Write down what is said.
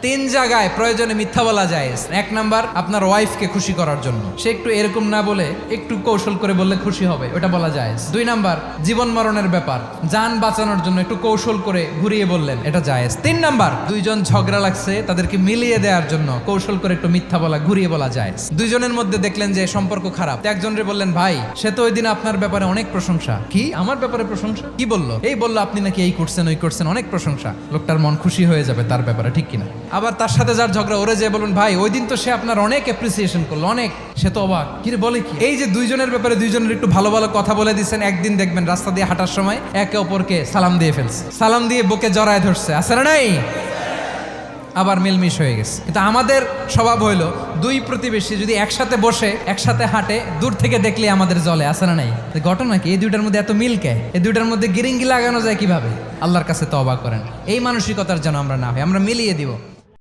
তিন জায়গায় প্রয়োজনে মিথ্যা বলা যায়। এক নাম্বার, আপনার ওয়াইফকে খুশি করার জন্য, সে একটু এরকম না বলে একটু কৌশল করে বললে খুশি হবে, ওটা বলা যায়। দুই নাম্বার, জীবন মরণের ব্যাপার, জান বাঁচানোর জন্য একটু কৌশল করে ঘুরিয়ে বললেন, এটা জায়েজ। তিন নাম্বার, দুইজন ঝগড়া লাগছে তাদেরকে মিলিয়ে দেওয়ার জন্য কৌশল করে একটু মিথ্যা বলা, ঘুরিয়ে বলা যায়। দুইজনের মধ্যে দেখলেন যে সম্পর্ক খারাপ, একজনরে বললেন, ভাই সে তো ওই দিন আপনার ব্যাপারে অনেক প্রশংসা। কি আমার ব্যাপারে প্রশংসা? কি বললো? এই বললো আপনি নাকি এই করছেন ওই করছেন, অনেক প্রশংসা। লোকটার মন খুশি হয়ে যাবে তার ব্যাপারে, ঠিক কিনা? আবার তার সাথে যার ঝগড়া, ওরে যে বলুন, ভাই ওই দিন তো সে আপনার অনেক অ্যাপ্রিসিয়েশন করলো, অনেক, সে তো অবাক, কি রে বলে কি? এই যে দুইজনের ব্যাপারে দুইজনের একটু ভালো ভালো কথা বলে দিচ্ছেন, একদিন দেখবেন রাস্তা দিয়ে হাঁটার সময় একে অপরকে সালাম দিয়ে ফেলছে, সালাম দিয়ে বুকে জড়ায় ধরছে, আছে না নাই? আবার মিলমিশ হয়ে গেছে। কিন্তু আমাদের স্বভাব হইলো, দুই প্রতিবেশী যদি একসাথে বসে একসাথে হাঁটে, দূর থেকে দেখলে আমাদের জলে, আছে না নাই? ঘটনা কি? এই দুইটার মধ্যে এত মিল কে? এই দুইটার মধ্যে গিরিঙ্গি লাগানো যায় কিভাবে? আল্লাহর কাছে তওবা করেন, এই মানসিকতার যেন আমরা না হয়, আমরা মিলিয়ে দিব।